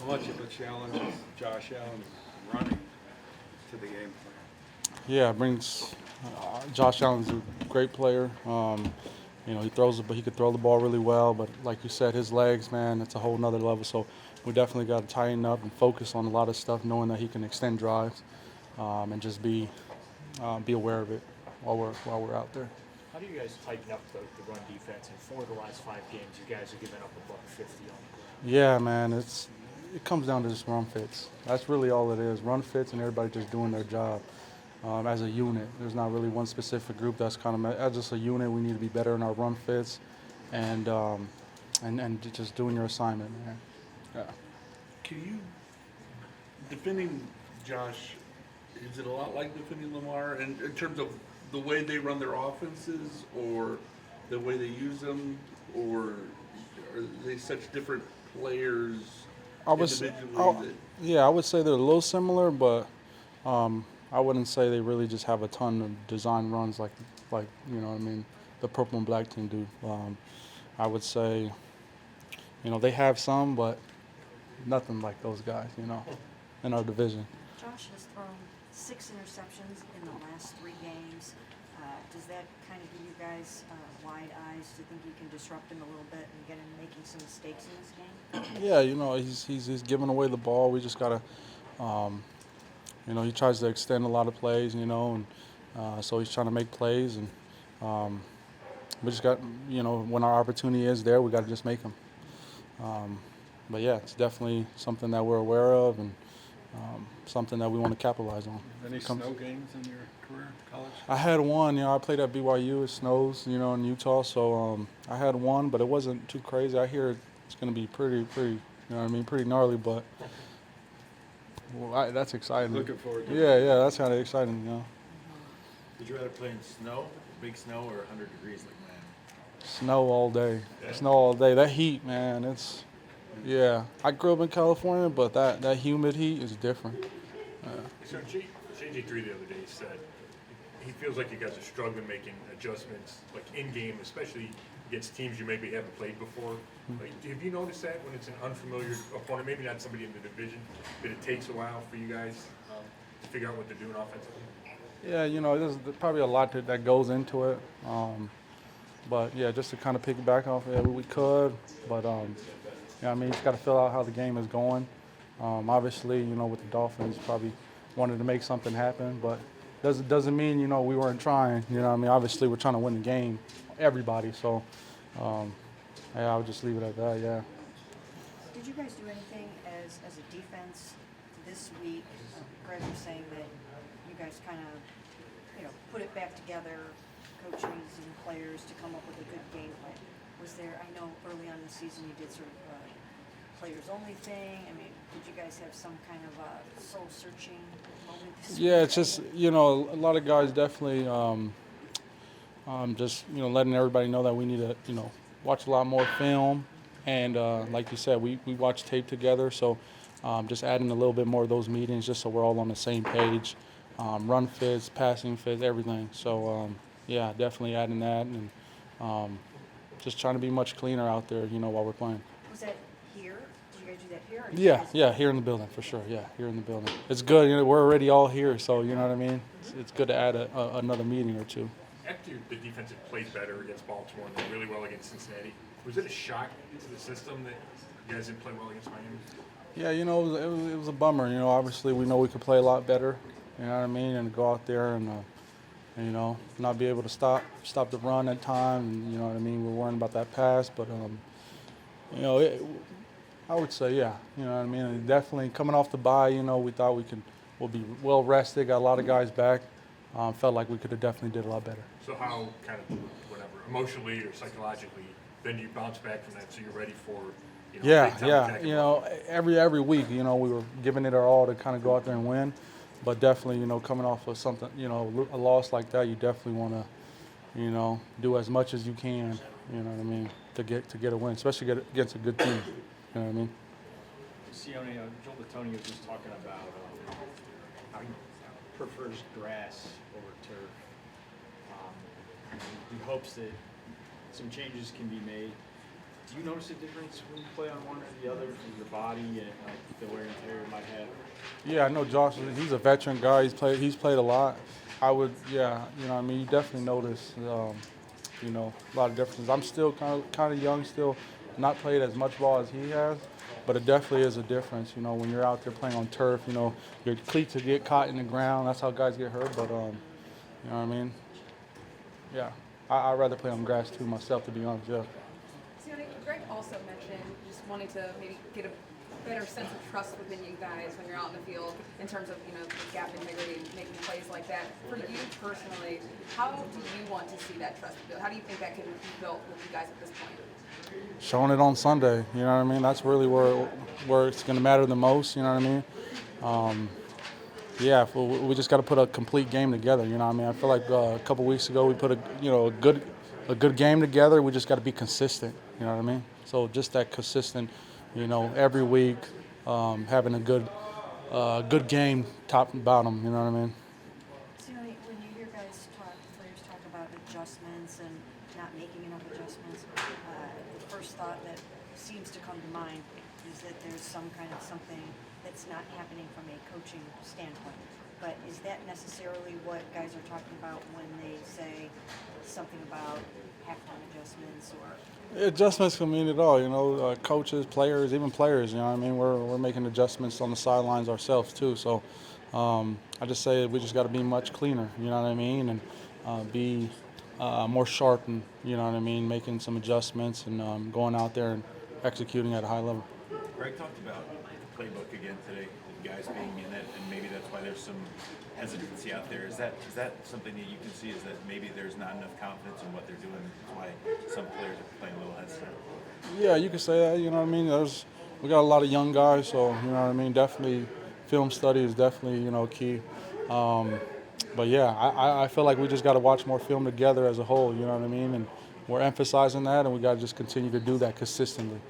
How much of a challenge is Josh Allen running to the game plan? Yeah, it brings Josh Allen's a great player. He throws it, but he could throw the ball really well. But like you said, his legs, man, it's a whole nother level. So we definitely got to tighten up and focus on a lot of stuff, knowing that he can extend drives, and just be aware of it while we're out there. How do you guys tighten up the run defense? And 4 of the last 5 games, you guys have given up above 50 on the ground. Yeah, man, it comes down to just run fits. That's really all it is. Run fits and everybody just doing their job. As a unit, there's not really one specific group that's kind of as just a unit. We need to be better in our run fits, and just doing your assignment, man. Yeah. Can you, defending Josh, is it a lot like defending Lamar in terms of the way they run their offenses or the way they use them, or are they such different players individually? I would say they're a little similar, but I wouldn't say they really just have a ton of design runs like you know what I mean, the purple and black team do. I would say, they have some, but nothing like those guys, in our division. Josh has thrown 6 interceptions in the last 3 games. Does that kind of give you guys wide eyes to think you can disrupt him a little bit and get him making some mistakes in this game? Yeah, he's giving away the ball. We just gotta, he tries to extend a lot of plays, and so he's trying to make plays, and we just got, when our opportunity is there, we got to just make them. But yeah, it's definitely something that we're aware of, and something that we want to capitalize on. Any snow games in your career, college? I had one. I played at BYU. It snows, in Utah. So I had one, but it wasn't too crazy. I hear it's going to be pretty, pretty gnarly. But that's exciting. Looking forward to it. Yeah, that's kind of exciting, Would you rather play in snow, big snow, or 100 degrees like Miami? Snow all day. Yeah. Snow all day. That heat, man. Yeah. I grew up in California, but that humid heat is different. So JJ3 the other day said he feels like you guys are struggling making adjustments, like in-game, especially against teams you maybe haven't played before. Like, have you noticed that when it's an unfamiliar opponent, maybe not somebody in the division, that it takes a while for you guys to figure out what they're doing offensively? Yeah, there's probably a lot that goes into it. But, yeah, just to kind of piggyback off it, we could. But, you just got to fill out how the game is going. Obviously, with the Dolphins, probably wanted to make something happen. But doesn't mean, we weren't trying. Obviously, we're trying to win the game, everybody. So, I would just leave it at that, yeah. Did you guys do anything as a defense this week? Greg was saying that you guys kind of, put it back together, coaches and players, to come up with a good game plan. Was there, I know early on in the season you did sort of a players-only thing. I mean, did you guys have some kind of soul-searching moment this week? Yeah, it's just, a lot of guys definitely just, letting everybody know that we need to, watch a lot more film. And like you said, we watch tape together. So just adding a little bit more of those meetings just so we're all on the same page. Run fits, passing fits, everything. So, yeah, definitely adding that. And just trying to be much cleaner out there, while we're playing. Was that here? Did you guys do that here? Or did you guys- Yeah, here in the building, for sure. Yeah, here in the building. It's good. We're already all here, so you know what I mean? It's good to add another meeting or two. After the defense had played better against Baltimore and then really well against Cincinnati, was it a shock to the system that you guys didn't play well against Miami? Yeah, it was a bummer. Obviously we know we could play a lot better, you know what I mean, and go out there and not be able to stop the run at time, and you know what I mean. We're worrying about that pass, but I would say, yeah, you know what I mean. And definitely coming off the bye, we thought we'll be well rested, got a lot of guys back. Felt like we could have definitely did a lot better. So how, kind of, whatever, emotionally or psychologically, then you bounce back from that so you're ready for, big time attack? Every week, we were giving it our all to kind of go out there and win. But definitely, coming off of something, a loss like that, you definitely want to, do as much as you can, you know what I mean, to get a win, especially against a good team, you know what I mean. Sione, Joel Latoni was just talking about how he prefers grass over turf. He hopes that some changes can be made Do you notice a difference when you play on one or the other from your body and like the wear and tear you might have? Yeah, I know Josh. He's a veteran guy. He's played a lot. I would, yeah, you know, what I mean, you definitely notice, you know, a lot of differences. I'm still kind of young, still not played as much ball as he has, but it definitely is a difference. You know, when you're out there playing on turf, you know, your cleats will get caught in the ground. That's how guys get hurt. But you know what I mean? Yeah, I'd rather play on grass too myself, to be honest. Yeah. Sione, Greg also mentioned just wanting to maybe get a better sense of trust within you guys when you're out in the field in terms of, the gap integrity, making plays like that. For you personally, how do you want to see that trust built? How do you think that can be built with you guys at this point? Showing it on Sunday, you know what I mean? That's really where it's going to matter the most, you know what I mean? Yeah, we just got to put a complete game together, you know what I mean? I feel like a couple weeks ago we put a good game together. We just got to be consistent, you know what I mean? So just that consistent, every week having a good game, top and bottom, you know what I mean? Sione, when you hear players talk about adjustments and not making enough adjustments, the first thought that seems to come to mind is that there's something that's not happening from a coaching standpoint. But is that necessarily what guys are talking about when they say something about halftime adjustments or? Adjustments can mean it all, coaches, players, even players, you know what I mean? We're making adjustments on the sidelines ourselves too. So I just say we just got to be much cleaner, you know what I mean? And be more sharp and, you know what I mean, making some adjustments and going out there and executing at a high level. Greg talked about the playbook again today, the guys being in it, and maybe that's why there's some hesitancy out there. Is that something that you can see, is that maybe there's not enough confidence in what they're doing? That's why some players are playing a little hesitant. Yeah, you can say that, you know what I mean? We got a lot of young guys, so, you know what I mean? Definitely film study is definitely, key. But yeah, I feel like we just got to watch more film together as a whole, you know what I mean? And we're emphasizing that, and we got to just continue to do that consistently.